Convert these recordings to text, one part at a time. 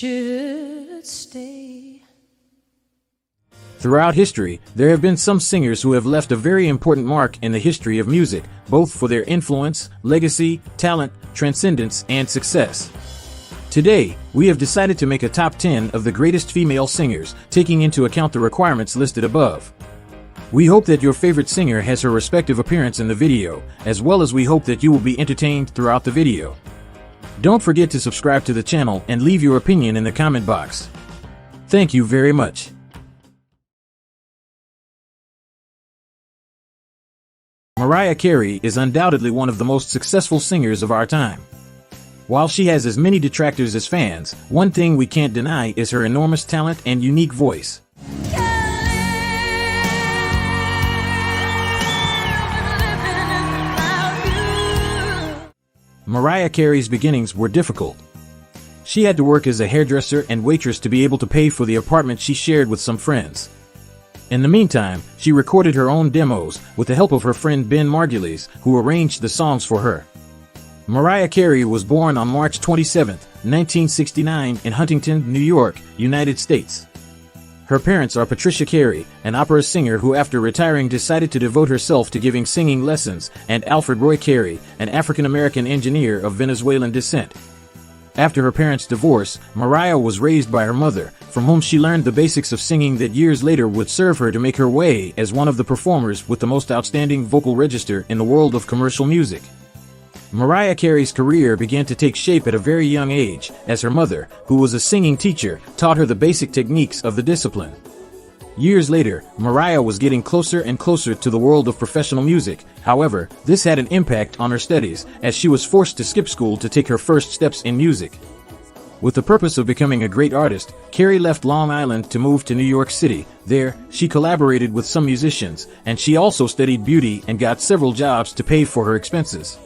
should stay. Throughout history, there have been some singers who have left a very important mark in the history of music, both for their influence, legacy, talent, transcendence, and success. Today, we have decided to make a top 10 of the greatest female singers, taking into account the requirements listed above. We hope that your favorite singer has her respective appearance in the video, as well as we hope that you will be entertained throughout the video. Don't forget to subscribe to the channel and leave your opinion in the comment box. Thank you very much. Mariah Carey is undoubtedly one of the most successful singers of our time. While she has as many detractors as fans, one thing we can't deny is her enormous talent and unique voice. Mariah Carey's beginnings were difficult. She had to work as a hairdresser and waitress to be able to pay for the apartment she shared with some friends. In the meantime, she recorded her own demos with the help of her friend Ben Margulies, who arranged the songs for her. Mariah Carey was born on March 27, 1969 in Huntington, New York, United States. Her parents are Patricia Carey, an opera singer who after retiring decided to devote herself to giving singing lessons, and Alfred Roy Carey, an African-American engineer of Venezuelan descent. After her parents' divorce, Mariah was raised by her mother, from whom she learned the basics of singing that years later would serve her to make her way as one of the performers with the most outstanding vocal register in the world of commercial music. Mariah Carey's career began to take shape at a very young age, as her mother, who was a singing teacher, taught her the basic techniques of the discipline. Years later, Mariah was getting closer and closer to the world of professional music. However, this had an impact on her studies, as she was forced to skip school to take her first steps in music. With the purpose of becoming a great artist, Carey left Long Island to move to New York City. There, she collaborated with some musicians, and she also studied beauty and got several jobs to pay for her expenses.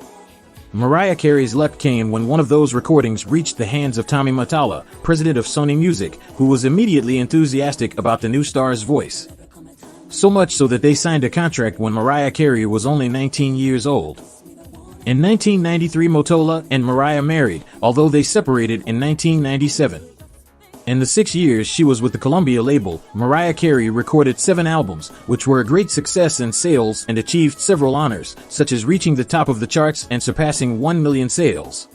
Mariah Carey's luck came when one of those recordings reached the hands of Tommy Mottola, president of Sony Music, who was immediately enthusiastic about the new star's voice. So much so that they signed a contract when Mariah Carey was only 19 years old. In 1993, Mottola and Mariah married, although they separated in 1997. In the 6 years she was with the Columbia label, Mariah Carey recorded 7 albums, which were a great success in sales and achieved several honors, such as reaching the top of the charts and surpassing 1 million sales.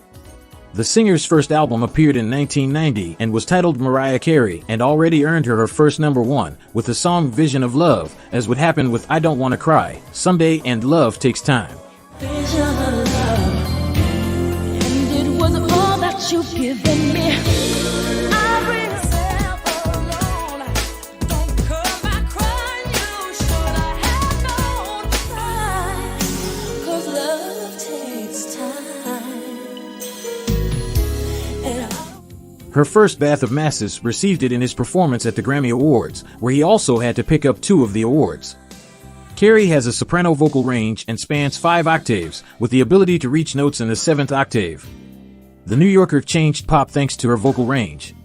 The singer's first album appeared in 1990 and was titled Mariah Carey and already earned her first #1, with the song Vision of Love, as would happen with I Don't Wanna Cry, Someday and Love Takes Time. Vision of love, and it was all that you've given me. Her first Bath of Masses received it in his performance at the Grammy Awards, where he also had to pick up 2 of the awards. Carey has a soprano vocal range and spans 5 octaves, with the ability to reach notes in the 7th octave. The New Yorker changed pop thanks to her vocal range.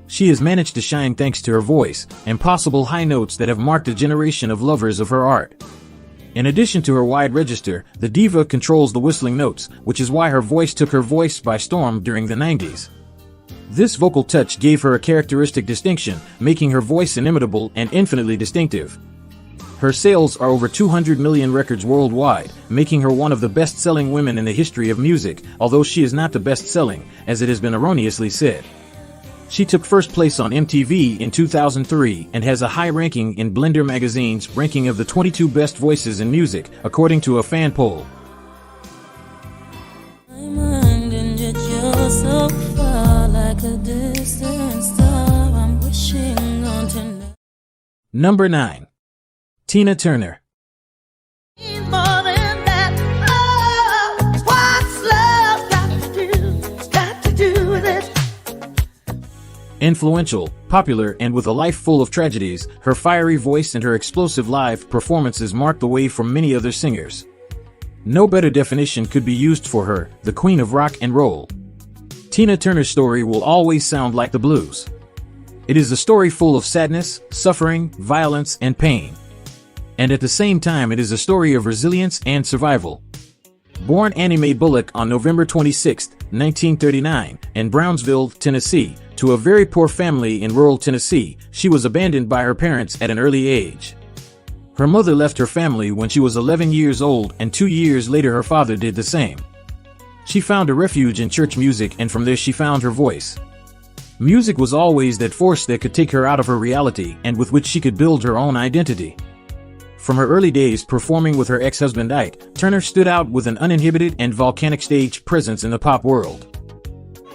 She has managed to shine thanks to her voice and possible high notes that have marked a generation of lovers of her art. In addition to her wide register, the diva controls the whistling notes, which is why her voice took her voice by storm during the 90s. This vocal touch gave her a characteristic distinction, making her voice inimitable and infinitely distinctive. Her sales are over 200 million records worldwide, making her one of the best-selling women in the history of music, although she is not the best-selling, as it has been erroneously said. She took first place on MTV in 2003 and has a high ranking in Blender magazine's ranking of the 22 best voices in music, according to a fan poll. Number 9. Tina Turner. Influential, popular, and with a life full of tragedies, her fiery voice and her explosive live performances mark the way for many other singers. No better definition could be used for her, the queen of rock and roll. Tina Turner's story will always sound like the blues. It is a story full of sadness, suffering, violence, and pain. And at the same time it is a story of resilience and survival. Born Annie Mae Bullock on November 26, 1939, in Brownsville, Tennessee, To a very poor family in rural Tennessee, she was abandoned by her parents at an early age. Her mother left her family when she was 11 years old, and 2 years later her father did the same. She found a refuge in church music, and from there she found her voice. Music was always that force that could take her out of her reality and with which she could build her own identity. From her early days performing with her ex-husband Ike, Turner stood out with an uninhibited and volcanic stage presence in the pop world.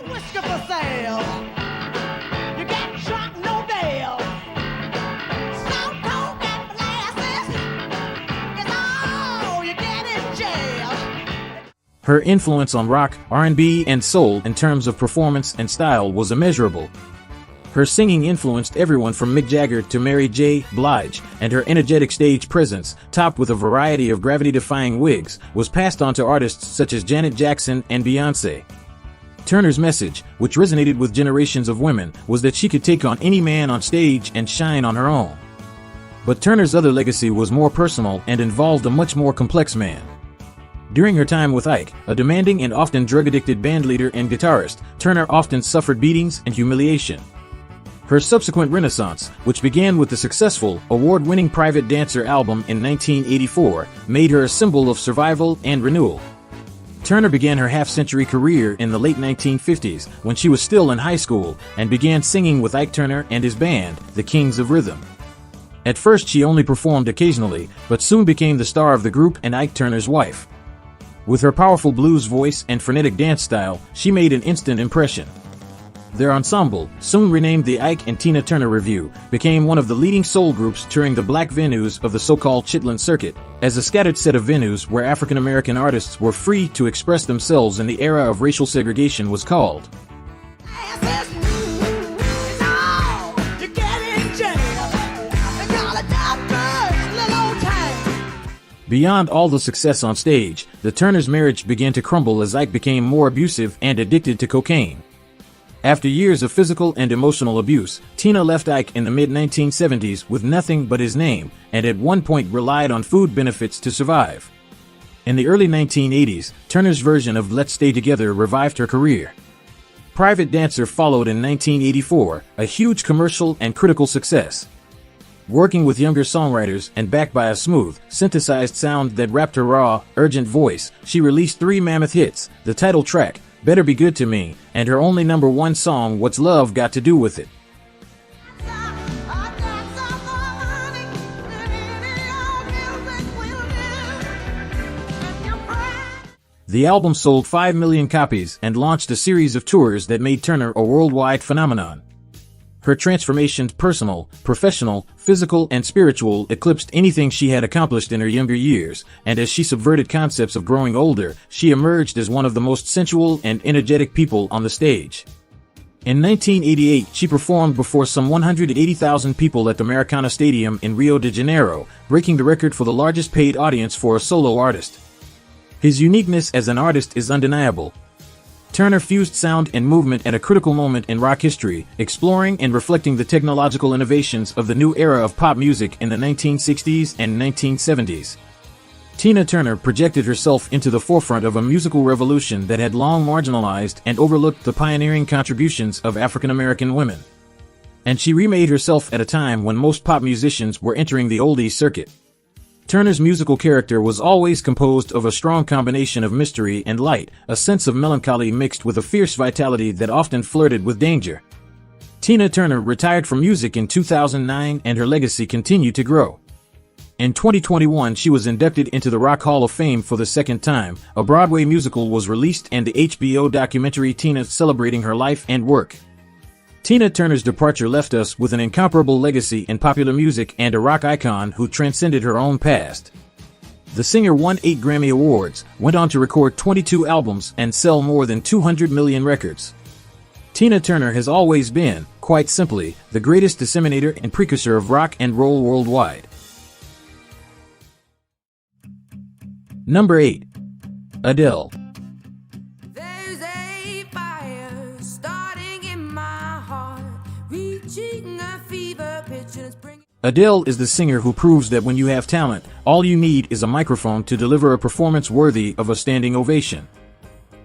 Whisker for sale. You got shot, no bail. Stone cold got molasses. It's all you get in jail. Her influence on rock, R&B, and soul in terms of performance and style was immeasurable. Her singing influenced everyone from Mick Jagger to Mary J. Blige, and her energetic stage presence, topped with a variety of gravity-defying wigs, was passed on to artists such as Janet Jackson and Beyoncé. Turner's message, which resonated with generations of women, was that she could take on any man on stage and shine on her own. But Turner's other legacy was more personal and involved a much more complex man. During her time with Ike, a demanding and often drug-addicted bandleader and guitarist, Turner often suffered beatings and humiliation. Her subsequent renaissance, which began with the successful, award-winning Private Dancer album in 1984, made her a symbol of survival and renewal. Turner began her half-century career in the late 1950s when she was still in high school and began singing with Ike Turner and his band, the Kings of Rhythm. At first she only performed occasionally, but soon became the star of the group and Ike Turner's wife. With her powerful blues voice and frenetic dance style, she made an instant impression. Their ensemble, soon renamed the Ike and Tina Turner Revue, became one of the leading soul groups touring the black venues of the so-called Chitlin Circuit, as a scattered set of venues where African American artists were free to express themselves in the era of racial segregation was called. Beyond all the success on stage, the Turners' marriage began to crumble as Ike became more abusive and addicted to cocaine. After years of physical and emotional abuse, Tina left Ike in the mid-1970s with nothing but his name, and at one point relied on food benefits to survive. In the early 1980s, Turner's version of Let's Stay Together revived her career. Private Dancer followed in 1984, a huge commercial and critical success. Working with younger songwriters and backed by a smooth, synthesized sound that rapped her raw, urgent voice, she released 3 mammoth hits: the title track, Better Be Good to Me, and her only #1 song, What's Love Got to Do With It. The album sold 5 million copies and launched a series of tours that made Turner a worldwide phenomenon. Her transformations, personal, professional, physical, and spiritual, eclipsed anything she had accomplished in her younger years, and as she subverted concepts of growing older, she emerged as one of the most sensual and energetic people on the stage. In 1988, she performed before some 180,000 people at the Maracana Stadium in Rio de Janeiro, breaking the record for the largest paid audience for a solo artist. His uniqueness as an artist is undeniable. Turner fused sound and movement at a critical moment in rock history, exploring and reflecting the technological innovations of the new era of pop music in the 1960s and 1970s. Tina Turner projected herself into the forefront of a musical revolution that had long marginalized and overlooked the pioneering contributions of African American women. And she remade herself at a time when most pop musicians were entering the oldies circuit. Turner's musical character was always composed of a strong combination of mystery and light, a sense of melancholy mixed with a fierce vitality that often flirted with danger. Tina Turner retired from music in 2009, and her legacy continued to grow. In 2021, she was inducted into the Rock Hall of Fame for the second time. A Broadway musical was released, and the HBO documentary Tina, celebrating her life and work. Tina Turner's departure left us with an incomparable legacy in popular music and a rock icon who transcended her own past. The singer won 8 Grammy Awards, went on to record 22 albums, and sell more than 200 million records. Tina Turner has always been, quite simply, the greatest disseminator and precursor of rock and roll worldwide. Number 8. Adele. Adele is the singer who proves that when you have talent, all you need is a microphone to deliver a performance worthy of a standing ovation.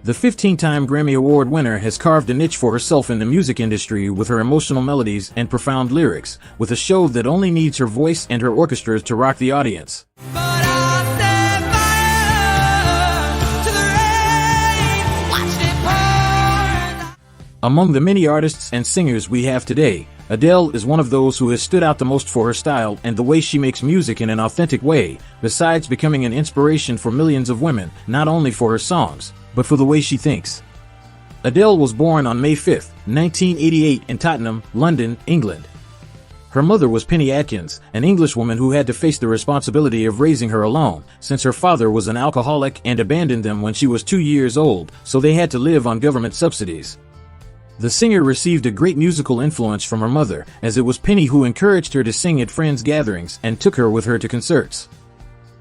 The 15-time Grammy Award winner has carved a niche for herself in the music industry with her emotional melodies and profound lyrics, with a show that only needs her voice and her orchestras to rock the audience. But I'll set fire to the rain, watch it pour. Among the many artists and singers we have today, Adele is one of those who has stood out the most for her style and the way she makes music in an authentic way, besides becoming an inspiration for millions of women, not only for her songs, but for the way she thinks. Adele was born on May 5, 1988 in Tottenham, London, England. Her mother was Penny Atkins, an Englishwoman who had to face the responsibility of raising her alone, since her father was an alcoholic and abandoned them when she was 2 years old, so they had to live on government subsidies. The singer received a great musical influence from her mother, as it was Penny who encouraged her to sing at friends' gatherings and took her with her to concerts.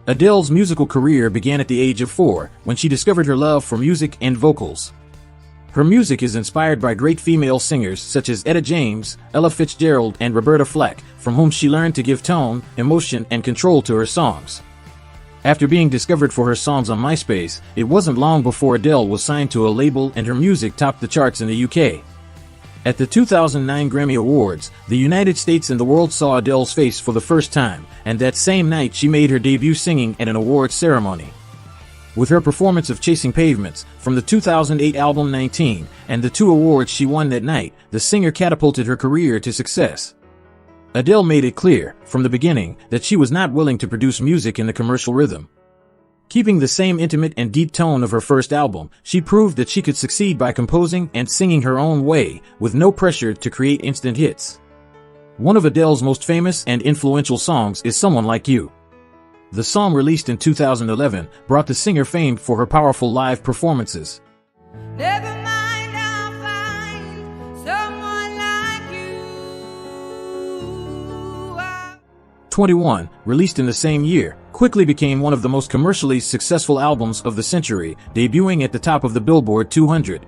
Adele's musical career began at the age of 4, when she discovered her love for music and vocals. Her music is inspired by great female singers such as Etta James, Ella Fitzgerald, and Roberta Flack, from whom she learned to give tone, emotion, and control to her songs. After being discovered for her songs on MySpace, it wasn't long before Adele was signed to a label and her music topped the charts in the UK. At the 2009 Grammy Awards, the United States and the world saw Adele's face for the first time, and that same night she made her debut singing at an awards ceremony. With her performance of Chasing Pavements, from the 2008 album 19, and the 2 awards she won that night, the singer catapulted her career to success. Adele made it clear, from the beginning, that she was not willing to produce music in the commercial rhythm. Keeping the same intimate and deep tone of her first album, she proved that she could succeed by composing and singing her own way, with no pressure to create instant hits. One of Adele's most famous and influential songs is Someone Like You. The song, released in 2011, brought the singer fame for her powerful live performances. Never mind, I'll find someone like you. 21, released in the same year, quickly became one of the most commercially successful albums of the century, debuting at the top of the Billboard 200.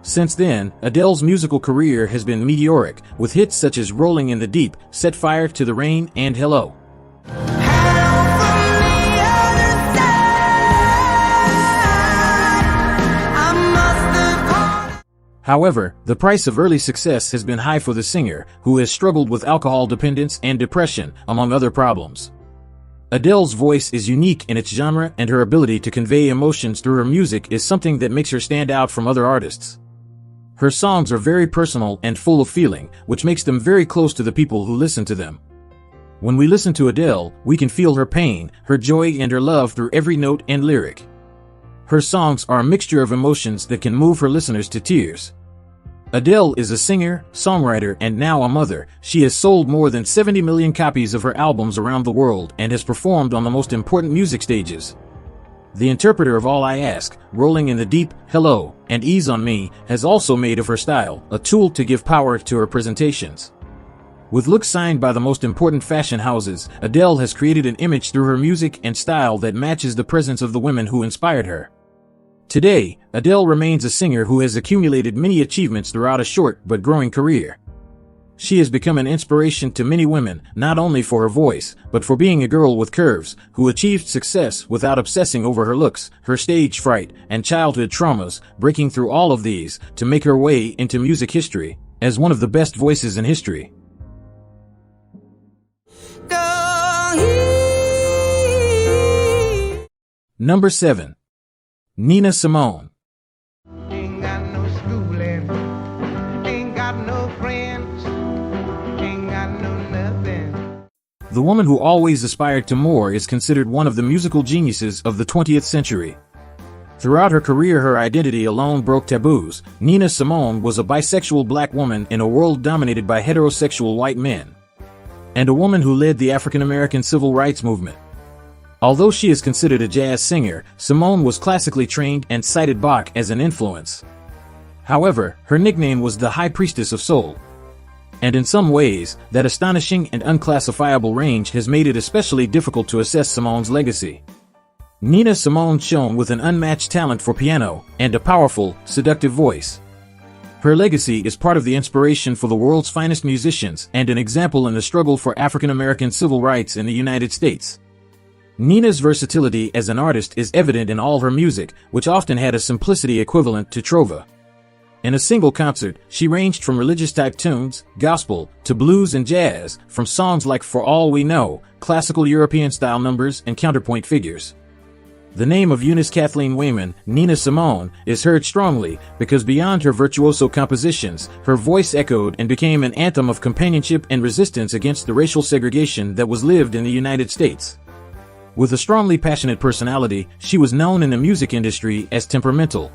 Since then, Adele's musical career has been meteoric, with hits such as Rolling in the Deep, Set Fire to the Rain, and Hello. However, the price of early success has been high for the singer, who has struggled with alcohol dependence and depression, among other problems. Adele's voice is unique in its genre, and her ability to convey emotions through her music is something that makes her stand out from other artists. Her songs are very personal and full of feeling, which makes them very close to the people who listen to them. When we listen to Adele, we can feel her pain, her joy, and her love through every note and lyric. Her songs are a mixture of emotions that can move her listeners to tears. Adele is a singer, songwriter, and now a mother. She has sold more than 70 million copies of her albums around the world and has performed on the most important music stages. The interpreter of All I Ask, Rolling in the Deep, Hello, and Ease on Me has also made of her style a tool to give power to her presentations. With looks signed by the most important fashion houses, Adele has created an image through her music and style that matches the presence of the women who inspired her. Today, Adele remains a singer who has accumulated many achievements throughout a short but growing career. She has become an inspiration to many women, not only for her voice, but for being a girl with curves, who achieved success without obsessing over her looks, her stage fright, and childhood traumas, breaking through all of these to make her way into music history as one of the best voices in history. Number 7. Nina Simone. Ain't got no schooling, ain't got no friends, ain't got no nothing. The woman who always aspired to more is considered one of the musical geniuses of the 20th century. Throughout her career, her identity alone broke taboos. Nina Simone was a bisexual black woman in a world dominated by heterosexual white men, and a woman who led the African American civil rights movement. Although she is considered a jazz singer, Simone was classically trained and cited Bach as an influence. However, her nickname was the High Priestess of Soul. And in some ways, that astonishing and unclassifiable range has made it especially difficult to assess Simone's legacy. Nina Simone shone with an unmatched talent for piano and a powerful, seductive voice. Her legacy is part of the inspiration for the world's finest musicians and an example in the struggle for African American civil rights in the United States. Nina's versatility as an artist is evident in all her music, which often had a simplicity equivalent to trova. In a single concert, she ranged from religious-type tunes, gospel, to blues and jazz, from songs like For All We Know, classical European-style numbers, and counterpoint figures. The name of Eunice Kathleen Wayman, Nina Simone, is heard strongly because beyond her virtuoso compositions, her voice echoed and became an anthem of companionship and resistance against the racial segregation that was lived in the United States. With a strongly passionate personality, she was known in the music industry as temperamental.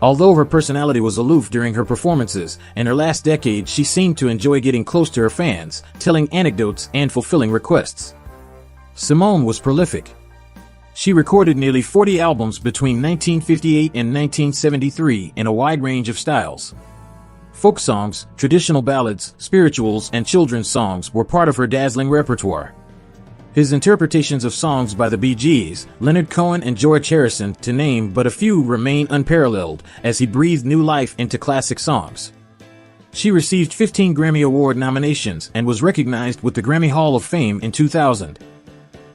Although her personality was aloof during her performances, in her last decade she seemed to enjoy getting close to her fans, telling anecdotes and fulfilling requests. Simone was prolific. She recorded nearly 40 albums between 1958 and 1973 in a wide range of styles. Folk songs, traditional ballads, spirituals, and children's songs were part of her dazzling repertoire. His interpretations of songs by the Bee Gees, Leonard Cohen, and George Harrison, to name but a few, remain unparalleled as he breathed new life into classic songs. She received 15 Grammy Award nominations and was recognized with the Grammy Hall of Fame in 2000.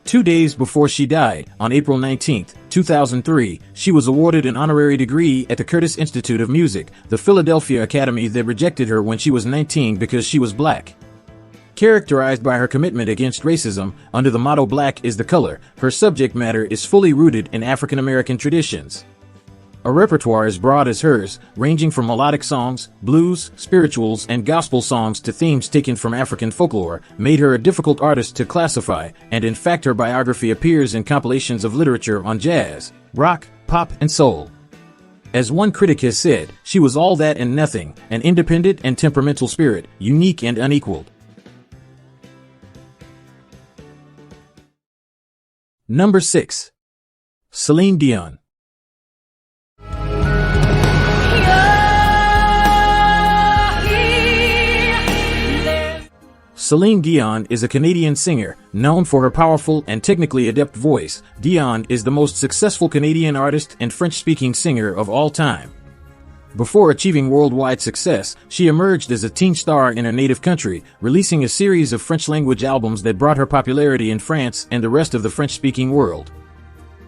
2 days before she died, on April 19, 2003, she was awarded an honorary degree at the Curtis Institute of Music, the Philadelphia academy that rejected her when she was 19 because she was black. Characterized by her commitment against racism, under the motto "Black is the color," her subject matter is fully rooted in African American traditions. A repertoire as broad as hers, ranging from melodic songs, blues, spirituals, and gospel songs to themes taken from African folklore, made her a difficult artist to classify, and in fact her biography appears in compilations of literature on jazz, rock, pop, and soul. As one critic has said, she was all that and nothing, an independent and temperamental spirit, unique and unequaled. Number 6. Celine Dion. Celine Dion is a Canadian singer, known for her powerful and technically adept voice. Dion is the most successful Canadian artist and French-speaking singer of all time. Before achieving worldwide success, she emerged as a teen star in her native country, releasing a series of French-language albums that brought her popularity in France and the rest of the French-speaking world.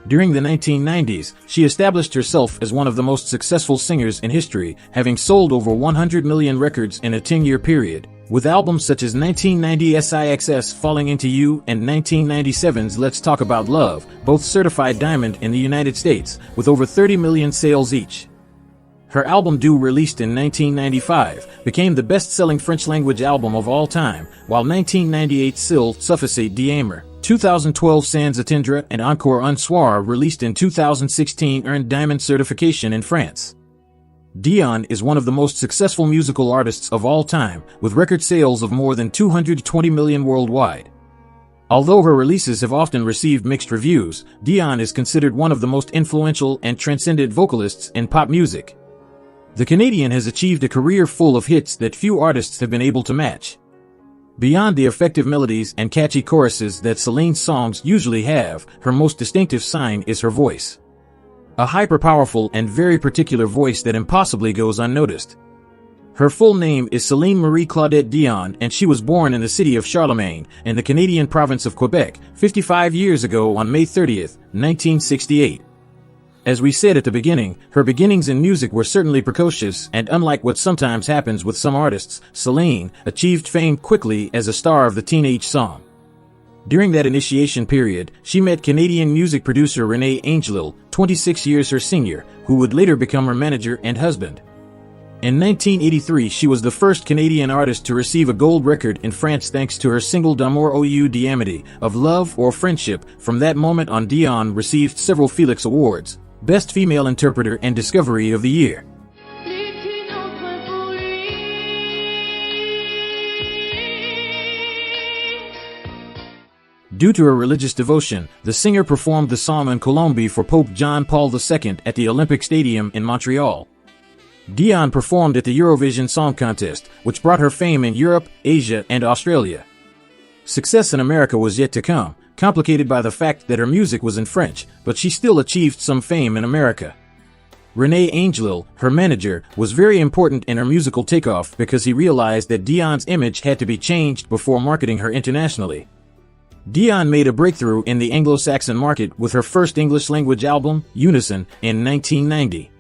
During the 1990s, she established herself as one of the most successful singers in history, having sold over 100 million records in a 10-year period, with albums such as 1990's SIX's Falling Into You and 1997's Let's Talk About Love, both certified diamond in the United States, with over 30 million sales each. Her album Deux, released in 1995, became the best-selling French-language album of all time, while 1998's S'il suffisait d'aimer, 2012 Sans Attendre, and Encore un soir, released in 2016, earned diamond certification in France. Dion is one of the most successful musical artists of all time, with record sales of more than 220 million worldwide. Although her releases have often received mixed reviews, Dion is considered one of the most influential and transcendent vocalists in pop music. The Canadian has achieved a career full of hits that few artists have been able to match. Beyond the effective melodies and catchy choruses that Celine's songs usually have, her most distinctive sign is her voice. A hyper-powerful and very particular voice that impossibly goes unnoticed. Her full name is Celine Marie Claudette Dion, and she was born in the city of Charlemagne, in the Canadian province of Quebec, 55 years ago on May 30, 1968. As we said at the beginning, her beginnings in music were certainly precocious, and unlike what sometimes happens with some artists, Celine achieved fame quickly as a star of the teenage song. During that initiation period, she met Canadian music producer René Angelil, 26 years her senior, who would later become her manager and husband. In 1983, she was the first Canadian artist to receive a gold record in France thanks to her single D'amour ou d'amitié, of love or friendship. From that moment on, Dion received several Felix Awards, Best Female Interpreter and Discovery of the Year. Due to her religious devotion, the singer performed the song in Colombie for Pope John Paul II at the Olympic Stadium in Montreal. Dion performed at the Eurovision Song Contest, which brought her fame in Europe, Asia, and Australia. Success in America was yet to come, complicated by the fact that her music was in French, but she still achieved some fame in America. René Angelil, her manager, was very important in her musical takeoff because he realized that Dion's image had to be changed before marketing her internationally. Dion made a breakthrough in the Anglo-Saxon market with her first English-language album, Unison, in 1990.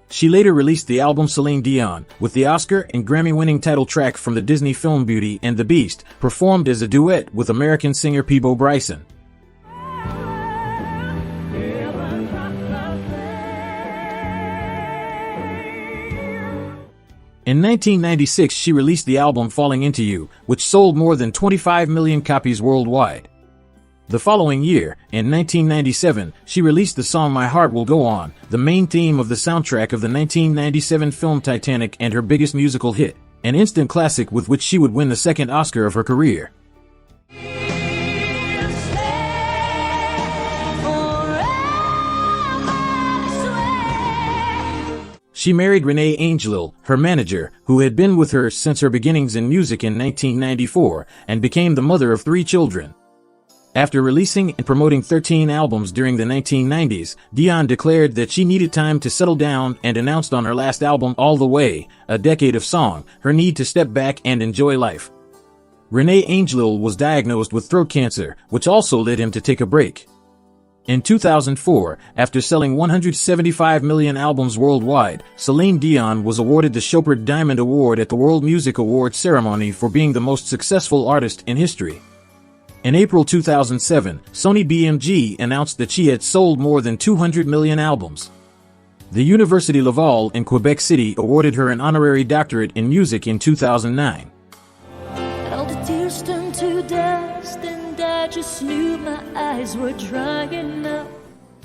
She later released the album Celine Dion, with the Oscar and Grammy-winning title track from the Disney film Beauty and the Beast, performed as a duet with American singer Peabo Bryson. In 1996, she released the album Falling Into You, which sold more than 25 million copies worldwide. The following year, in 1997, she released the song My Heart Will Go On, the main theme of the soundtrack of the 1997 film Titanic and her biggest musical hit, an instant classic with which she would win the second Oscar of her career. She married Renee Angelil, her manager, who had been with her since her beginnings in music in 1994, and became the mother of 3 children. After releasing and promoting 13 albums during the 1990s, Dion declared that she needed time to settle down and announced on her last album, All the Way, a decade of song, her need to step back and enjoy life. Renee Angelil was diagnosed with throat cancer, which also led him to take a break. In 2004, after selling 175 million albums worldwide, Celine Dion was awarded the Chopard Diamond Award at the World Music Awards ceremony for being the most successful artist in history. In April 2007, Sony BMG announced that she had sold more than 200 million albums. The Université Laval in Quebec City awarded her an honorary doctorate in music in 2009. All the tears turned to dust, and I just knew my eyes were drying up.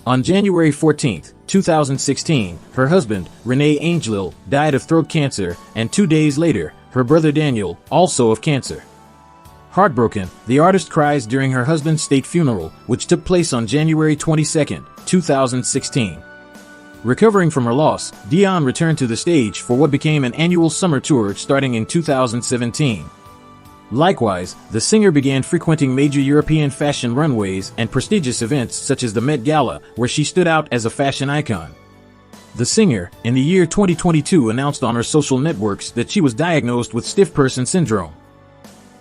On January 14, 2016, her husband, Renee Angelil, died of throat cancer, and 2 days later, her brother Daniel, also of cancer. Heartbroken, the artist cries during her husband's state funeral, which took place on January 22, 2016. Recovering from her loss, Dion returned to the stage for what became an annual summer tour starting in 2017. Likewise, the singer began frequenting major European fashion runways and prestigious events such as the Met Gala, where she stood out as a fashion icon. The singer, in the year 2022, announced on her social networks that she was diagnosed with stiff person syndrome.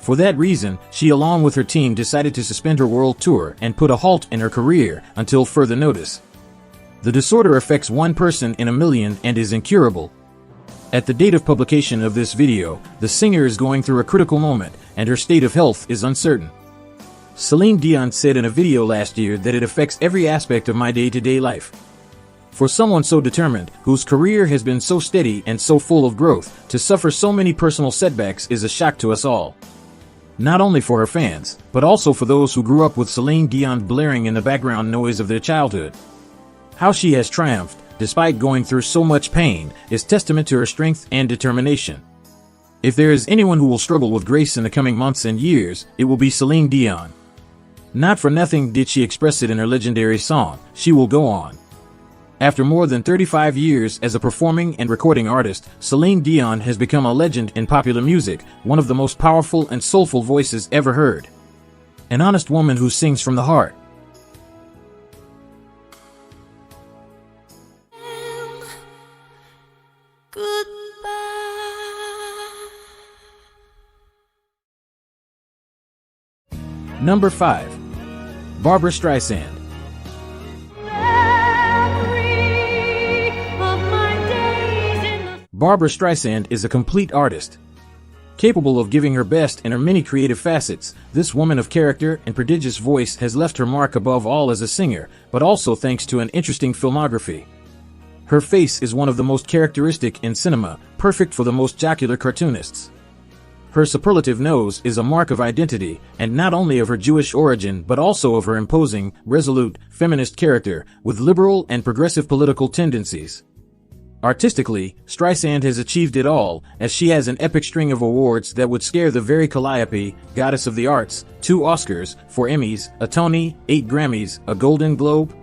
For that reason, she along with her team decided to suspend her world tour and put a halt in her career until further notice. The disorder affects 1 person in a million and is incurable. At the date of publication of this video, the singer is going through a critical moment, and her state of health is uncertain. Celine Dion said in a video last year that it affects every aspect of my day-to-day life. For someone so determined, whose career has been so steady and so full of growth, to suffer so many personal setbacks is a shock to us all. Not only for her fans, but also for those who grew up with Celine Dion blaring in the background noise of their childhood. How she has triumphed, despite going through so much pain, is testament to her strength and determination. If there is anyone who will struggle with grace in the coming months and years, it will be Celine Dion. Not for nothing did she express it in her legendary song, She Will Go On. After more than 35 years as a performing and recording artist, Celine Dion has become a legend in popular music, one of the most powerful and soulful voices ever heard. An honest woman who sings from the heart. Goodbye. Number 5. Barbra Streisand. Barbra Streisand is a complete artist. Capable of giving her best in her many creative facets, this woman of character and prodigious voice has left her mark above all as a singer, but also thanks to an interesting filmography. Her face is one of the most characteristic in cinema, perfect for the most jocular cartoonists. Her superlative nose is a mark of identity, and not only of her Jewish origin but also of her imposing, resolute, feminist character, with liberal and progressive political tendencies. Artistically, Streisand has achieved it all, as she has an epic string of awards that would scare the very Calliope, goddess of the arts, 2 Oscars, 4 Emmys, a Tony, 8 Grammys, a Golden Globe.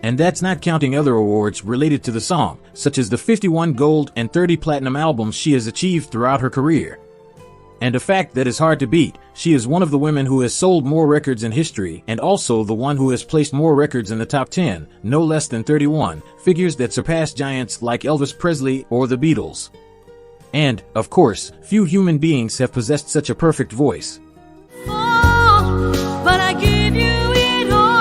And that's not counting other awards related to the song, such as the 51 gold and 30 platinum albums she has achieved throughout her career. And a fact that is hard to beat, she is one of the women who has sold more records in history and also the one who has placed more records in the top 10, no less than 31, figures that surpass giants like Elvis Presley or the Beatles. And, of course, few human beings have possessed such a perfect voice. But I give you it all.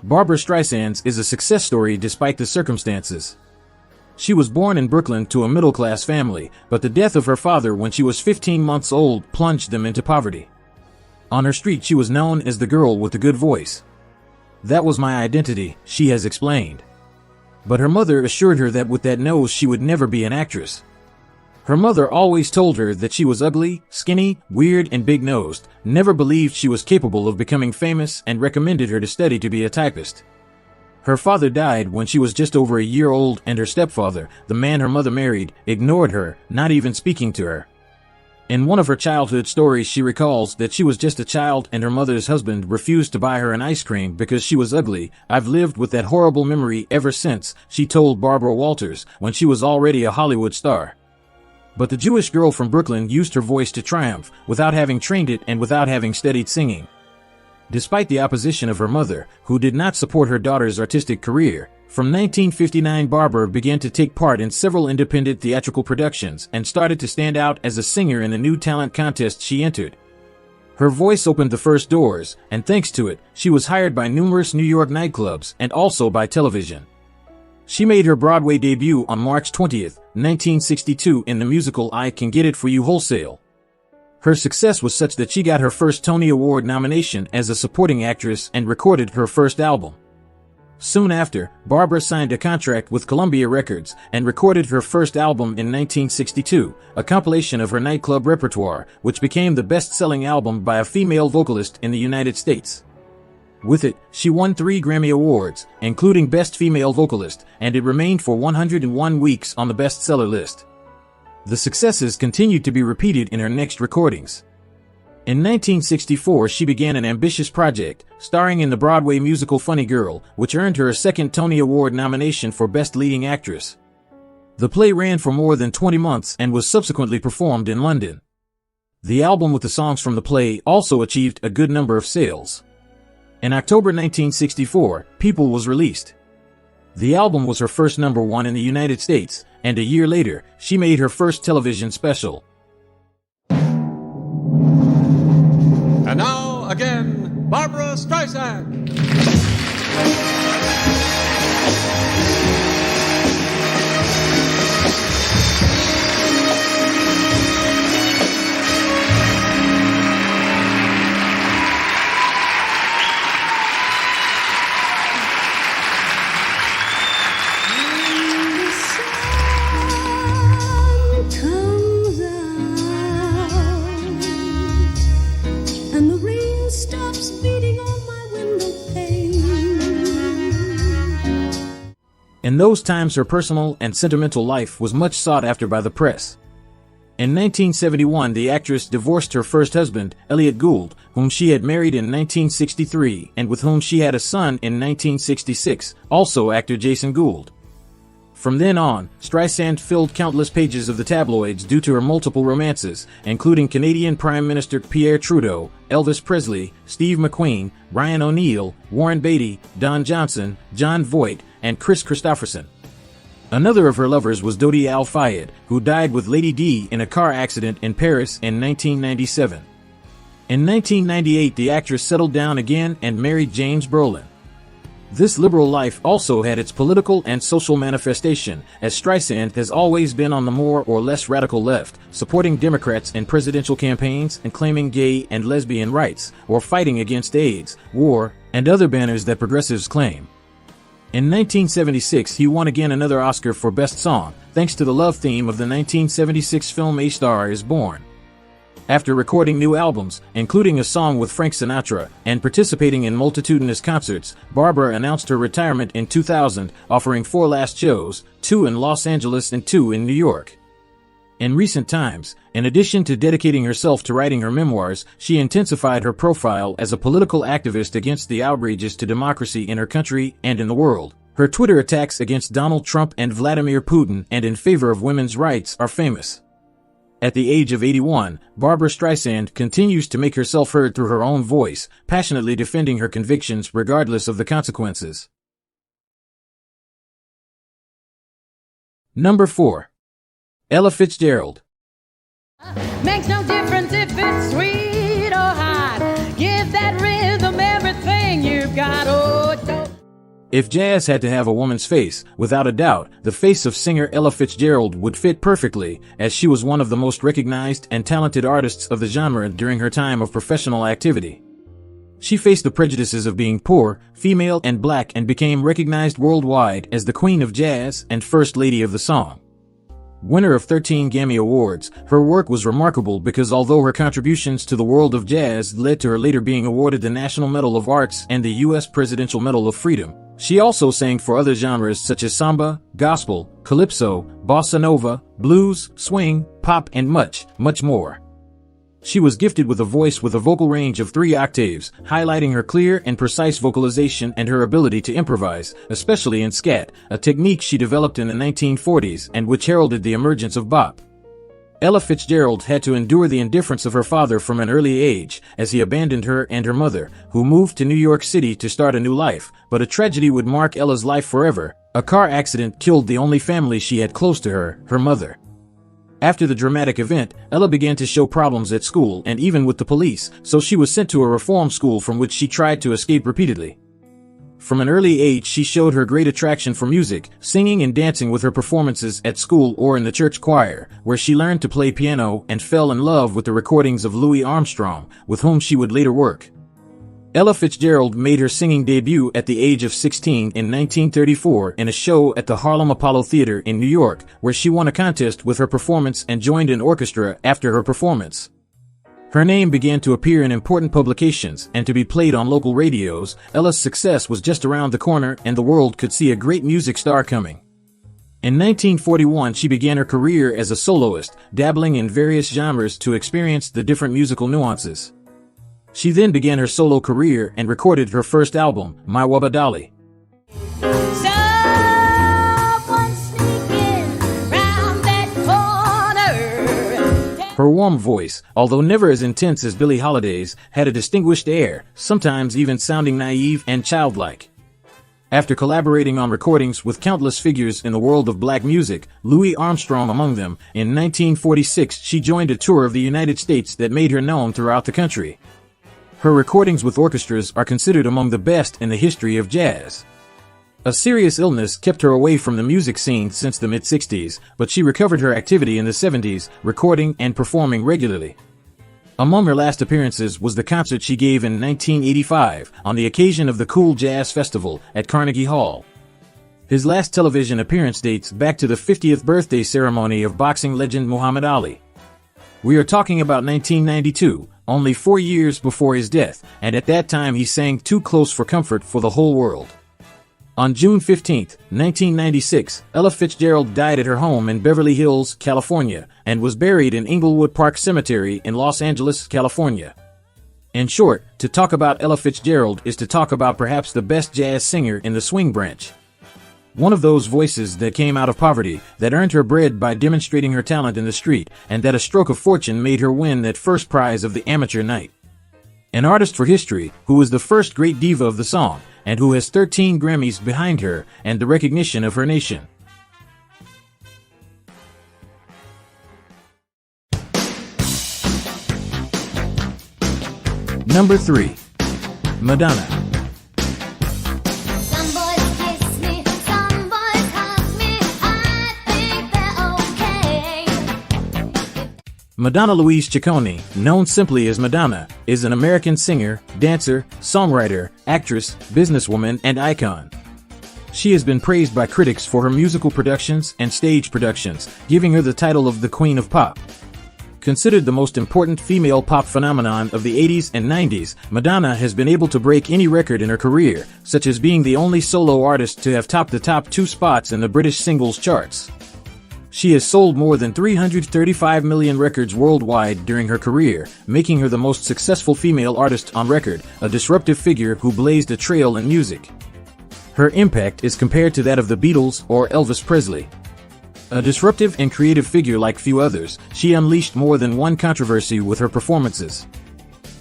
Barbra Streisand is a success story despite the circumstances. She was born in Brooklyn to a middle-class family, but the death of her father when she was 15 months old plunged them into poverty. On her street she was known as the girl with the good voice. "That was my identity," she has explained. But her mother assured her that with that nose she would never be an actress. Her mother always told her that she was ugly, skinny, weird, and big-nosed, never believed she was capable of becoming famous, and recommended her to study to be a typist. Her father died when she was just over a year old, and her stepfather, the man her mother married, ignored her, not even speaking to her. In one of her childhood stories she recalls that she was just a child and her mother's husband refused to buy her an ice cream because she was ugly. "I've lived with that horrible memory ever since," she told Barbara Walters when she was already a Hollywood star. But the Jewish girl from Brooklyn used her voice to triumph, without having trained it and without having studied singing. Despite the opposition of her mother, who did not support her daughter's artistic career, from 1959 Barbra began to take part in several independent theatrical productions and started to stand out as a singer in the new talent contest she entered. Her voice opened the first doors, and thanks to it, she was hired by numerous New York nightclubs and also by television. She made her Broadway debut on March 20, 1962 in the musical I Can Get It For You Wholesale. Her success was such that she got her first Tony Award nomination as a supporting actress and recorded her first album. Soon after, Barbra signed a contract with Columbia Records and recorded her first album in 1962, a compilation of her nightclub repertoire, which became the best-selling album by a female vocalist in the United States. With it, she won 3 Grammy Awards, including Best Female Vocalist, and it remained for 101 weeks on the bestseller list. The successes continued to be repeated in her next recordings. In 1964 she began an ambitious project, starring in the Broadway musical Funny Girl, which earned her a second Tony Award nomination for Best Leading Actress. The play ran for more than 20 months and was subsequently performed in London. The album with the songs from the play also achieved a good number of sales. In October 1964, People was released. The album was her first #1 in the United States, and a year later, she made her first television special. And now, again, Barbra Streisand. In those times her personal and sentimental life was much sought after by the press. In 1971 the actress divorced her first husband, Elliot Gould, whom she had married in 1963 and with whom she had a son in 1966, also actor Jason Gould. From then on, Streisand filled countless pages of the tabloids due to her multiple romances, including Canadian Prime Minister Pierre Trudeau, Elvis Presley, Steve McQueen, Ryan O'Neal, Warren Beatty, Don Johnson, Jon Voight, and Chris Christopherson. Another of her lovers was Dodi Al-Fayed, who died with Lady Di in a car accident in Paris in 1997. In 1998 the actress settled down again and married James Brolin. This liberal life also had its political and social manifestation, as Streisand has always been on the more or less radical left, supporting Democrats in presidential campaigns and claiming gay and lesbian rights, or fighting against AIDS, war, and other banners that progressives claim. In 1976 he won again another Oscar for Best Song, thanks to the love theme of the 1976 film A Star Is Born. After recording new albums, including a song with Frank Sinatra, and participating in multitudinous concerts, Barbra announced her retirement in 2000, offering 4 last shows, 2 in Los Angeles and 2 in New York. In recent times, in addition to dedicating herself to writing her memoirs, she intensified her profile as a political activist against the outrages to democracy in her country and in the world. Her Twitter attacks against Donald Trump and Vladimir Putin and in favor of women's rights are famous. At the age of 81, Barbra Streisand continues to make herself heard through her own voice, passionately defending her convictions regardless of the consequences. Number 4. Ella Fitzgerald. Makes no difference if it's sweet or hot. If jazz had to have a woman's face, without a doubt, the face of singer Ella Fitzgerald would fit perfectly, as she was one of the most recognized and talented artists of the genre during her time of professional activity. She faced the prejudices of being poor, female, and black and became recognized worldwide as the Queen of Jazz and First Lady of the Song. Winner of 13 Grammy Awards, her work was remarkable because although her contributions to the world of jazz led to her later being awarded the National Medal of Arts and the U.S. Presidential Medal of Freedom, she also sang for other genres such as samba, gospel, calypso, bossa nova, blues, swing, pop, and much, much more. She was gifted with a voice with a vocal range of 3 octaves, highlighting her clear and precise vocalization and her ability to improvise, especially in scat, a technique she developed in the 1940s and which heralded the emergence of bop. Ella Fitzgerald had to endure the indifference of her father from an early age, as he abandoned her and her mother, who moved to New York City to start a new life, but a tragedy would mark Ella's life forever. A car accident killed the only family she had close to her, her mother. After the dramatic event, Ella began to show problems at school and even with the police, so she was sent to a reform school from which she tried to escape repeatedly. From an early age, she showed her great attraction for music, singing and dancing with her performances at school or in the church choir, where she learned to play piano and fell in love with the recordings of Louis Armstrong, with whom she would later work. Ella Fitzgerald made her singing debut at the age of 16 in 1934 in a show at the Harlem Apollo Theater in New York, where she won a contest with her performance and joined an orchestra after her performance. Her name began to appear in important publications and to be played on local radios. Ella's success was just around the corner and the world could see a great music star coming. In 1941, she began her career as a soloist, dabbling in various genres to experience the different musical nuances. She then began her solo career and recorded her first album, My Wubba Dolly. Someone sneaking round that corner. Her warm voice, although never as intense as Billie Holiday's, had a distinguished air, sometimes even sounding naive and childlike. After collaborating on recordings with countless figures in the world of black music, Louis Armstrong among them, in 1946 she joined a tour of the United States that made her known throughout the country. Her recordings with orchestras are considered among the best in the history of jazz. A serious illness kept her away from the music scene since the mid-60s, but she recovered her activity in the 70s, recording and performing regularly. Among her last appearances was the concert she gave in 1985 on the occasion of the Cool Jazz Festival at Carnegie Hall. His last television appearance dates back to the 50th birthday ceremony of boxing legend Muhammad Ali. We are talking about 1992, only 4 years before his death, and at that time he sang Too Close for Comfort for the whole world. On June 15, 1996, Ella Fitzgerald died at her home in Beverly Hills, California, and was buried in Inglewood Park Cemetery in Los Angeles, California. In short, to talk about Ella Fitzgerald is to talk about perhaps the best jazz singer in the swing branch. One of those voices that came out of poverty, that earned her bread by demonstrating her talent in the street, and that a stroke of fortune made her win that first prize of the amateur night. An artist for history, who is the first great diva of the song, and who has 13 Grammys behind her and the recognition of her nation. Number 3. Madonna. Some boys kiss me, some boys hug me. I think they're okay. Madonna Louise Ciccone, known simply as Madonna, is an American singer, dancer, songwriter, actress, businesswoman, and icon. She has been praised by critics for her musical productions and stage productions, giving her the title of the Queen of Pop. Considered the most important female pop phenomenon of the 80s and 90s, Madonna has been able to break any record in her career, such as being the only solo artist to have topped the top 2 spots in the British singles charts. She has sold more than 335 million records worldwide during her career, making her the most successful female artist on record, a disruptive figure who blazed a trail in music. Her impact is compared to that of the Beatles or Elvis Presley. A disruptive and creative figure like few others, she unleashed more than one controversy with her performances.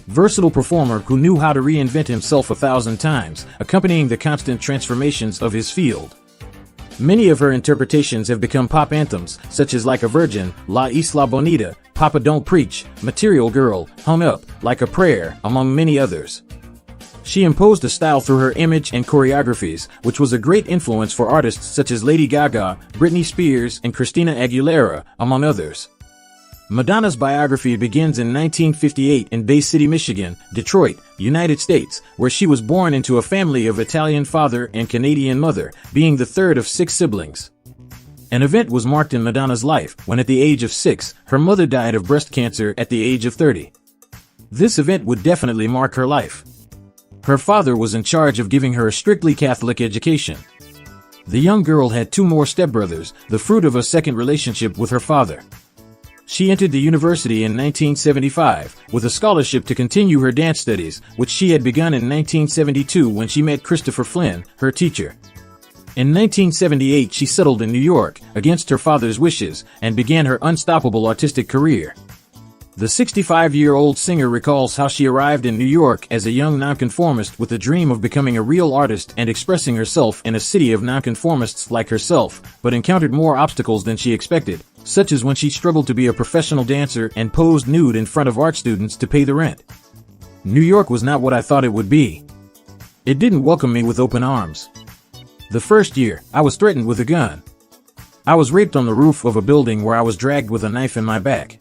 Versatile performer who knew how to reinvent himself 1,000 times, accompanying the constant transformations of his field. Many of her interpretations have become pop anthems, such as Like a Virgin, La Isla Bonita, Papa Don't Preach, Material Girl, Hung Up, Like a Prayer, among many others. She imposed a style through her image and choreographies, which was a great influence for artists such as Lady Gaga, Britney Spears, and Christina Aguilera, among others. Madonna's biography begins in 1958 in Bay City, Michigan, Detroit, United States, where she was born into a family of Italian father and Canadian mother, being the third of 6 siblings. An event was marked in Madonna's life when at the age of 6, her mother died of breast cancer at the age of 30. This event would definitely mark her life. Her father was in charge of giving her a strictly Catholic education. The young girl had 2 more stepbrothers, the fruit of a second relationship with her father. She entered the university in 1975 with a scholarship to continue her dance studies, which she had begun in 1972 when she met Christopher Flynn, her teacher. In 1978, she settled in New York against her father's wishes and began her unstoppable artistic career. The 65-year-old singer recalls how she arrived in New York as a young nonconformist with a dream of becoming a real artist and expressing herself in a city of nonconformists like herself, but encountered more obstacles than she expected, such as when she struggled to be a professional dancer and posed nude in front of art students to pay the rent. New York was not what I thought it would be. It didn't welcome me with open arms. The first year, I was threatened with a gun. I was raped on the roof of a building where I was dragged with a knife in my back.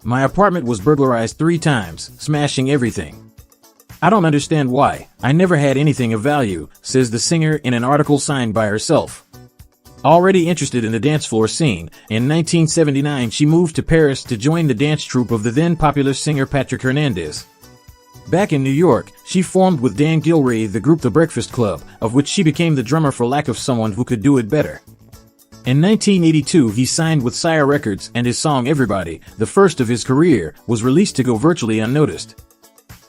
My apartment was burglarized 3 times, smashing everything. I don't understand why. I never had anything of value, says the singer in an article signed by herself. Already interested in the dance floor scene, in 1979 she moved to Paris to join the dance troupe of the then popular singer Patrick Hernandez. Back in New York, she formed with Dan Gilray the group The Breakfast Club, of which she became the drummer for lack of someone who could do it better. In 1982, he signed with Sire Records, and his song Everybody, the first of his career, was released to go virtually unnoticed.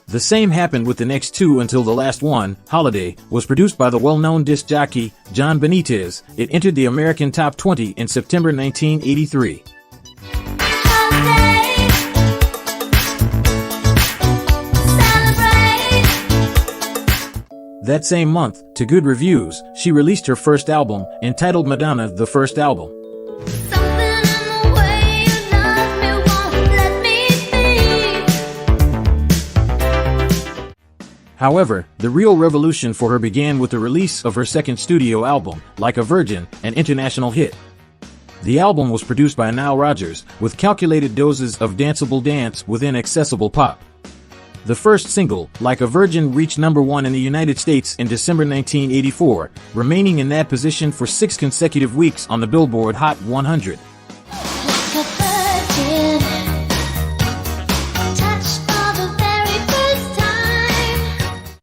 The same happened with the next 2 until the last one, Holiday, was produced by the well-known disc jockey, John Benitez. It entered the American Top 20 in September 1983. That same month, to good reviews, she released her first album, entitled Madonna: The First Album. However, the real revolution for her began with the release of her second studio album, Like a Virgin, an international hit. The album was produced by Nile Rodgers, with calculated doses of danceable dance within accessible pop. The first single, Like a Virgin, reached number 1 in the United States in December 1984, remaining in that position for 6 consecutive weeks on the Billboard Hot 100.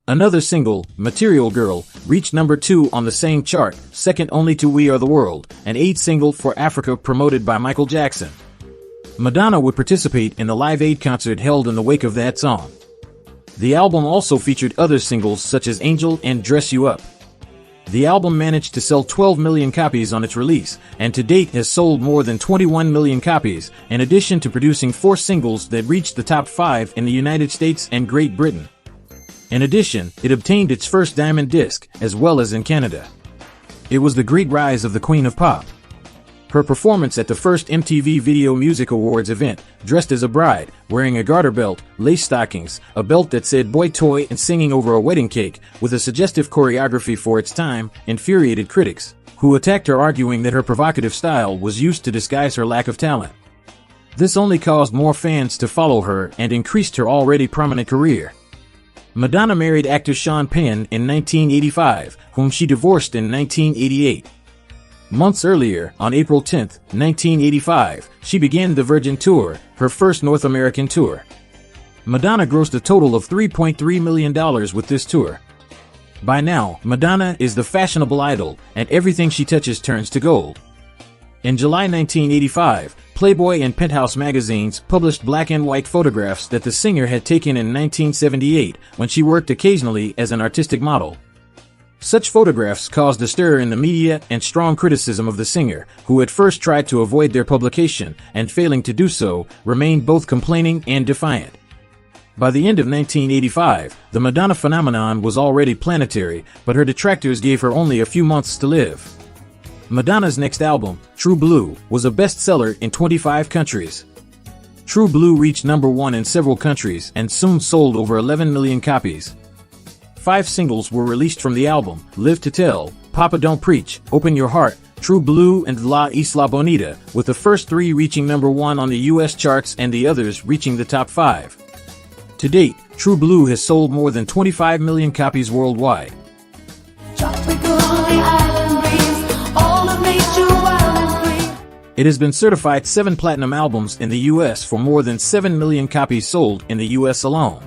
Another single, Material Girl, reached number 2 on the same chart, second only to We Are the World, an aid single for Africa promoted by Michael Jackson. Madonna would participate in the Live Aid concert held in the wake of that song. The album also featured other singles such as Angel and Dress You Up. The album managed to sell 12 million copies on its release, and to date has sold more than 21 million copies, in addition to producing 4 singles that reached the top 5 in the United States and Great Britain. In addition, it obtained its first diamond disc, as well as in Canada. It was the great rise of the Queen of Pop. Her performance at the first MTV Video Music Awards event, dressed as a bride, wearing a garter belt, lace stockings, a belt that said boy toy, and singing over a wedding cake, with a suggestive choreography for its time, infuriated critics, who attacked her, arguing that her provocative style was used to disguise her lack of talent. This only caused more fans to follow her and increased her already prominent career. Madonna married actor Sean Penn in 1985, whom she divorced in 1988. Months earlier, on April 10, 1985, she began the Virgin Tour, her first North American tour. Madonna grossed a total of $3.3 million with this tour. By now, Madonna is the fashionable idol, and everything she touches turns to gold. In July 1985, Playboy and Penthouse magazines published black and white photographs that the singer had taken in 1978 when she worked occasionally as an artistic model. Such photographs caused a stir in the media and strong criticism of the singer, who at first tried to avoid their publication, and failing to do so, remained both complaining and defiant. By the end of 1985, the Madonna phenomenon was already planetary, but her detractors gave her only a few months to live. Madonna's next album, True Blue, was a bestseller in 25 countries. True Blue reached number 1 in several countries and soon sold over 11 million copies. 5 singles were released from the album: Live to Tell, Papa Don't Preach, Open Your Heart, True Blue, and La Isla Bonita, with the first 3 reaching number 1 on the US charts and the others reaching the top 5. To date, True Blue has sold more than 25 million copies worldwide. Tropical island breeze, all of nature wild and free. It has been certified 7 platinum albums in the US for more than 7 million copies sold in the US alone.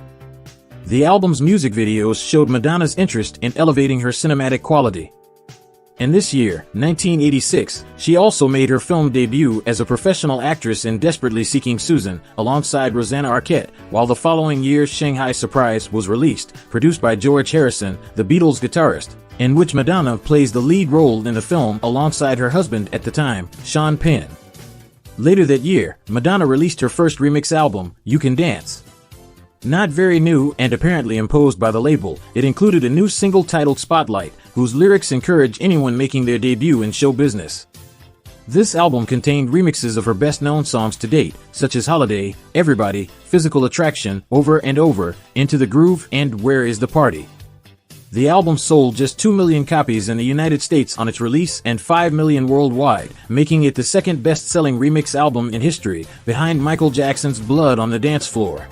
The album's music videos showed Madonna's interest in elevating her cinematic quality. And this year, 1986, she also made her film debut as a professional actress in Desperately Seeking Susan, alongside Rosanna Arquette, while the following year's Shanghai Surprise was released, produced by George Harrison, the Beatles guitarist, in which Madonna plays the lead role in the film alongside her husband at the time, Sean Penn. Later that year, Madonna released her first remix album, You Can Dance. Not very new and apparently imposed by the label, it included a new single titled Spotlight, whose lyrics encourage anyone making their debut in show business. This album contained remixes of her best-known songs to date, such as Holiday, Everybody, Physical Attraction, Over and Over, Into the Groove, and Where Is the Party. The album sold just 2 million copies in the United States on its release and 5 million worldwide, making it the second best-selling remix album in history, behind Michael Jackson's Blood on the Dance Floor.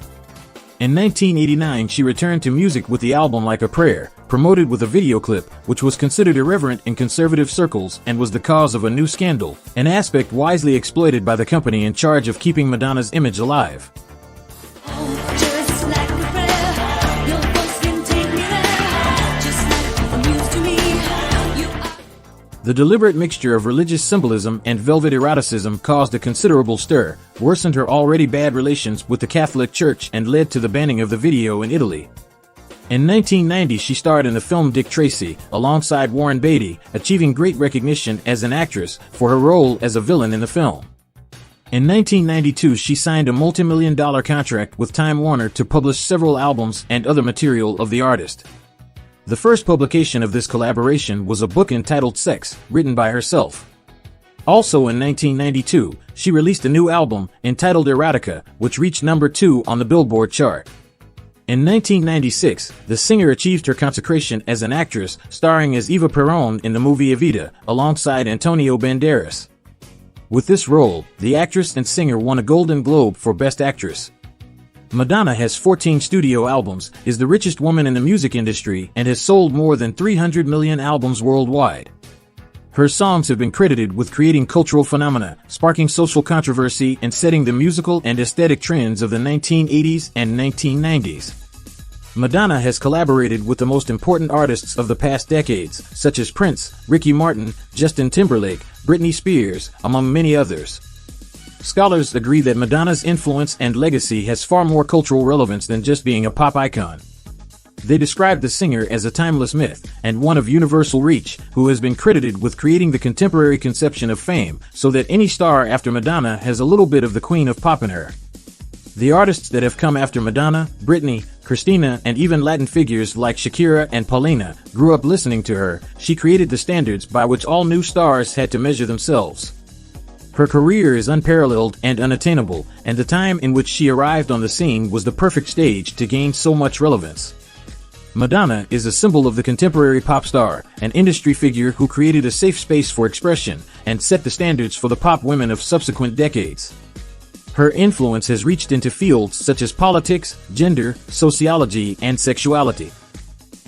In 1989, she returned to music with the album Like a Prayer, promoted with a video clip, which was considered irreverent in conservative circles and was the cause of a new scandal, an aspect wisely exploited by the company in charge of keeping Madonna's image alive. Just like a prayer, your voice can take me there. Just like the news to me, you are. The deliberate mixture of religious symbolism and velvet eroticism caused a considerable stir, worsened her already bad relations with the Catholic Church, and led to the banning of the video in Italy. In 1990, she starred in the film Dick Tracy, alongside Warren Beatty, achieving great recognition as an actress for her role as a villain in the film. In 1992, she signed a multi-million-dollar contract with Time Warner to publish several albums and other material of the artist. The first publication of this collaboration was a book entitled Sex, written by herself. Also in 1992, she released a new album entitled Erotica, which reached number 2 on the Billboard chart. In 1996, the singer achieved her consecration as an actress, starring as Eva Peron in the movie Evita, alongside Antonio Banderas. With this role, the actress and singer won a Golden Globe for Best Actress. Madonna has 14 studio albums, is the richest woman in the music industry, and has sold more than 300 million albums worldwide. Her songs have been credited with creating cultural phenomena, sparking social controversy, and setting the musical and aesthetic trends of the 1980s and 1990s. Madonna has collaborated with the most important artists of the past decades, such as Prince, Ricky Martin, Justin Timberlake, Britney Spears, among many others. Scholars agree that Madonna's influence and legacy has far more cultural relevance than just being a pop icon. They describe the singer as a timeless myth, and one of universal reach, who has been credited with creating the contemporary conception of fame, so that any star after Madonna has a little bit of the queen of pop in her. The artists that have come after Madonna, Britney, Christina, and even Latin figures like Shakira and Paulina grew up listening to her. She created the standards by which all new stars had to measure themselves. Her career is unparalleled and unattainable, and the time in which she arrived on the scene was the perfect stage to gain so much relevance. Madonna is a symbol of the contemporary pop star, an industry figure who created a safe space for expression and set the standards for the pop women of subsequent decades. Her influence has reached into fields such as politics, gender, sociology, and sexuality.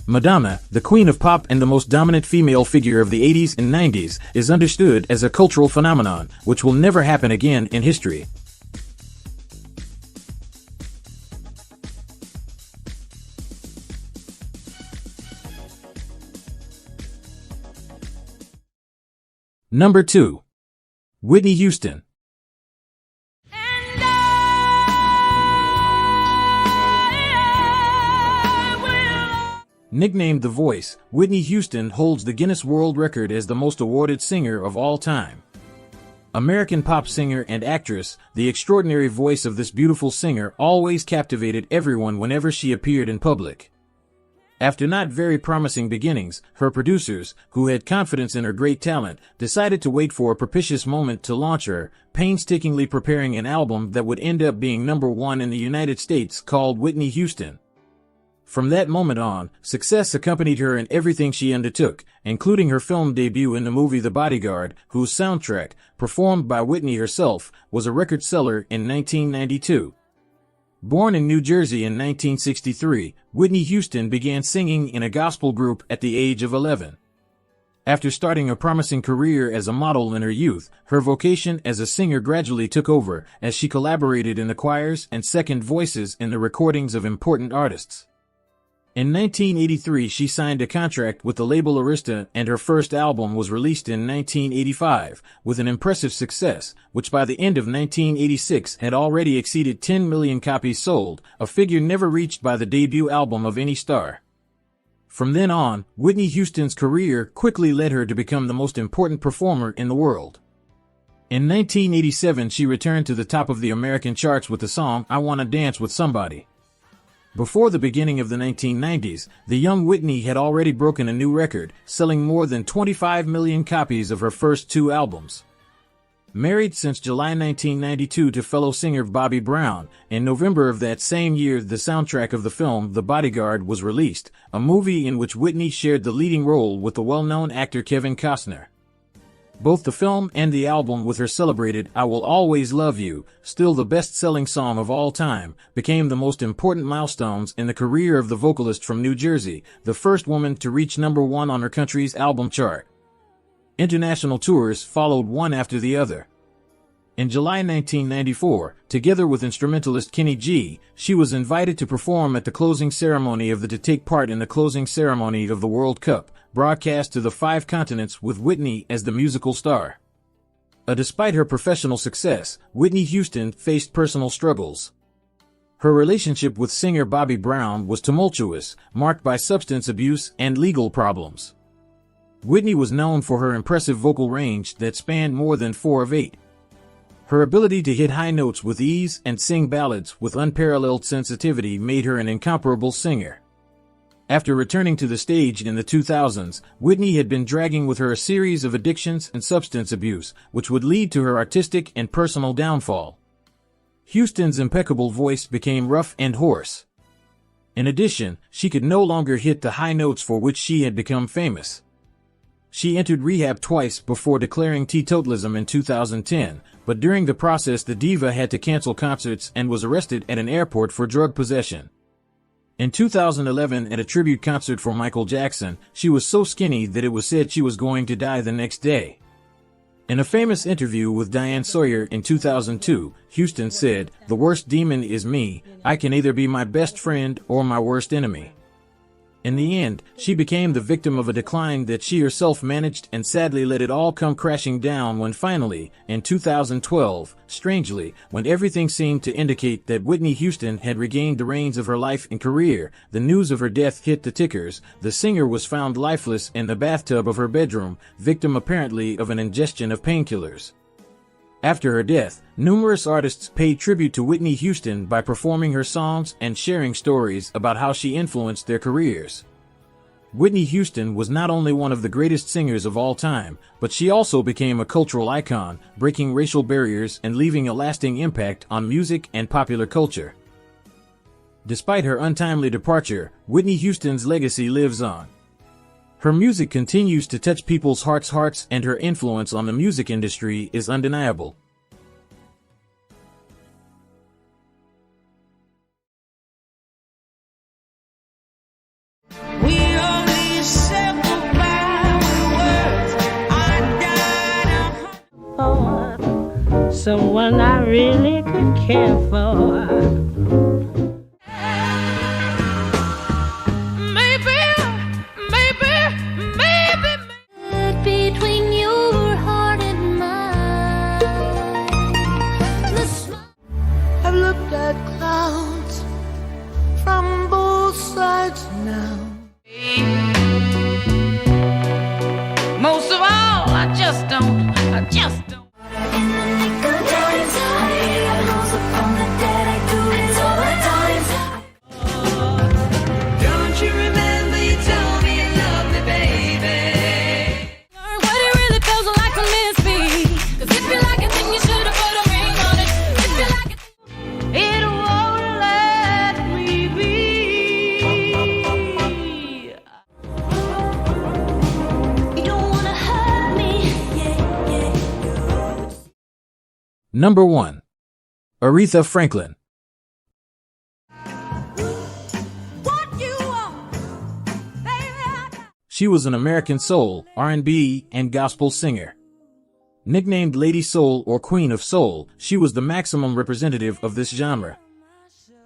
Madonna, the queen of pop and the most dominant female figure of the 80s and 90s, is understood as a cultural phenomenon, which will never happen again in history. Number 2. Whitney Houston. Nicknamed The Voice, Whitney Houston holds the Guinness World Record as the most awarded singer of all time. American pop singer and actress, the extraordinary voice of this beautiful singer always captivated everyone whenever she appeared in public. After not very promising beginnings, her producers, who had confidence in her great talent, decided to wait for a propitious moment to launch her, painstakingly preparing an album that would end up being number 1 in the United States called Whitney Houston. From that moment on, success accompanied her in everything she undertook, including her film debut in the movie The Bodyguard, whose soundtrack, performed by Whitney herself, was a record seller in 1992. Born in New Jersey in 1963, Whitney Houston began singing in a gospel group at the age of 11. After starting a promising career as a model in her youth, her vocation as a singer gradually took over as she collaborated in the choirs and second voices in the recordings of important artists. In 1983, she signed a contract with the label Arista, and her first album was released in 1985, with an impressive success, which by the end of 1986 had already exceeded 10 million copies sold, a figure never reached by the debut album of any star. From then on, Whitney Houston's career quickly led her to become the most important performer in the world. In 1987, she returned to the top of the American charts with the song I Wanna Dance with Somebody. Before the beginning of the 1990s, the young Whitney had already broken a new record, selling more than 25 million copies of her first two albums. Married since July 1992 to fellow singer Bobby Brown, in November of that same year the soundtrack of the film The Bodyguard was released, a movie in which Whitney shared the leading role with the well-known actor Kevin Costner. Both the film and the album with her celebrated I Will Always Love You, still the best-selling song of all time, became the most important milestones in the career of the vocalist from New Jersey, the first woman to reach #1 on her country's album chart. International tours followed one after the other. In July 1994, together with instrumentalist Kenny G, she was invited to perform at the closing ceremony of to take part in the closing ceremony of the World Cup, broadcast to the 5 continents with Whitney as the musical star. Despite her professional success, Whitney Houston faced personal struggles. Her relationship with singer Bobby Brown was tumultuous, marked by substance abuse and legal problems. Whitney was known for her impressive vocal range that spanned more than 4 of 8. Her ability to hit high notes with ease and sing ballads with unparalleled sensitivity made her an incomparable singer. After returning to the stage in the 2000s, Whitney had been dragging with her a series of addictions and substance abuse, which would lead to her artistic and personal downfall. Houston's impeccable voice became rough and hoarse. In addition, she could no longer hit the high notes for which she had become famous. She entered rehab twice before declaring teetotalism in 2010, but during the process the diva had to cancel concerts and was arrested at an airport for drug possession. In 2011, at a tribute concert for Michael Jackson, she was so skinny that it was said she was going to die the next day. In a famous interview with Diane Sawyer in 2002, Houston said, "The worst demon is me. I can either be my best friend or my worst enemy." In the end, she became the victim of a decline that she herself managed and sadly let it all come crashing down when finally, in 2012, strangely, when everything seemed to indicate that Whitney Houston had regained the reins of her life and career, the news of her death hit the tickers. The singer was found lifeless in the bathtub of her bedroom, victim apparently of an ingestion of painkillers. After her death, numerous artists paid tribute to Whitney Houston by performing her songs and sharing stories about how she influenced their careers. Whitney Houston was not only one of the greatest singers of all time, but she also became a cultural icon, breaking racial barriers and leaving a lasting impact on music and popular culture. Despite her untimely departure, Whitney Houston's legacy lives on. Her music continues to touch people's hearts, and her influence on the music industry is undeniable. We only said goodbye with words. I died For someone I really could care for. Between your heart and mine, the smile. I've looked at clouds from both sides now. most of all, I just don't. In the nick of time, I house upon the dead, I do it. Number 1. Aretha Franklin. What you want, baby, I got. She was an American soul, R&B, and gospel singer. Nicknamed Lady Soul or Queen of Soul, she was the maximum representative of this genre.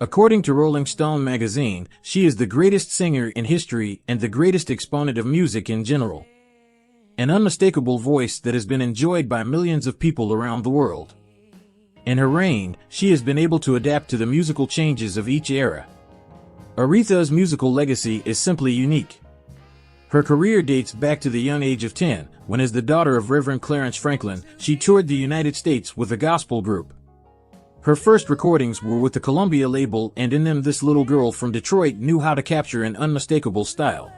According to Rolling Stone magazine, she is the greatest singer in history and the greatest exponent of music in general. An unmistakable voice that has been enjoyed by millions of people around the world. In her reign, she has been able to adapt to the musical changes of each era. Aretha's musical legacy is simply unique. Her career dates back to the young age of 10, when as the daughter of Reverend Clarence Franklin, she toured the United States with a gospel group. Her first recordings were with the Columbia label, and in them this little girl from Detroit knew how to capture an unmistakable style.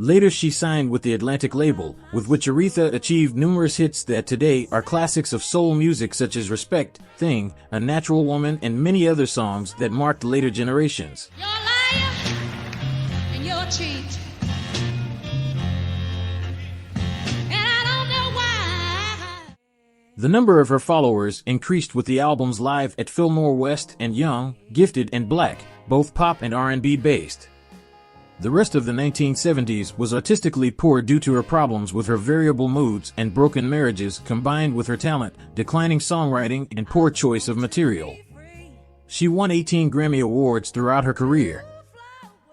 Later she signed with the Atlantic label, with which Aretha achieved numerous hits that today are classics of soul music such as Respect, Thing, A Natural Woman, and many other songs that marked later generations. You're a liar and you're a cheat. And I don't know why. The number of her followers increased with the albums Live at Fillmore West and Young, Gifted and Black, both pop and R&B based. The rest of the 1970s was artistically poor due to her problems with her variable moods and broken marriages combined with her talent, declining songwriting, and poor choice of material. She won 18 Grammy Awards throughout her career.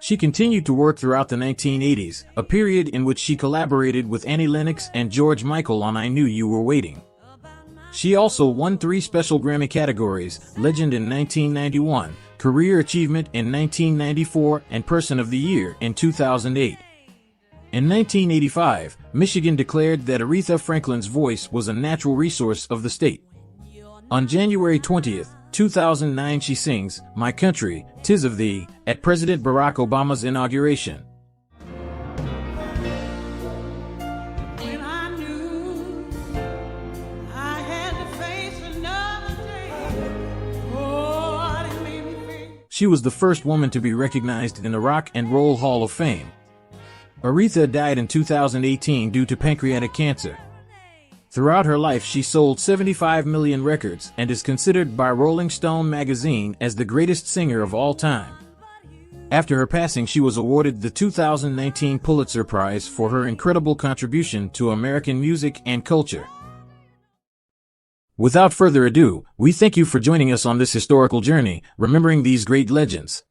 She continued to work throughout the 1980s, a period in which she collaborated with Annie Lennox and George Michael on I Knew You Were Waiting. She also won 3 special Grammy categories, Legend in 1991, Career Achievement in 1994, and Person of the Year in 2008. In 1985, Michigan declared that Aretha Franklin's voice was a natural resource of the state. On January 20th, 2009 she sings, My Country, 'Tis of Thee, at President Barack Obama's inauguration. When I knew I had to face another day, oh, it made me feel. She was the first woman to be recognized in the Rock and Roll Hall of Fame. Aretha died in 2018 due to pancreatic cancer. Throughout her life she sold 75 million records and is considered by Rolling Stone magazine as the greatest singer of all time. After her passing she was awarded the 2019 Pulitzer Prize for her incredible contribution to American music and culture. Without further ado, we thank you for joining us on this historical journey, remembering these great legends.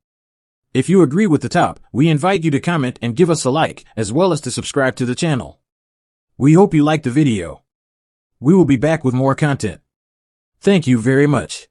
If you agree with the top, we invite you to comment and give us a like, as well as to subscribe to the channel. We hope you liked the video. We will be back with more content. Thank you very much.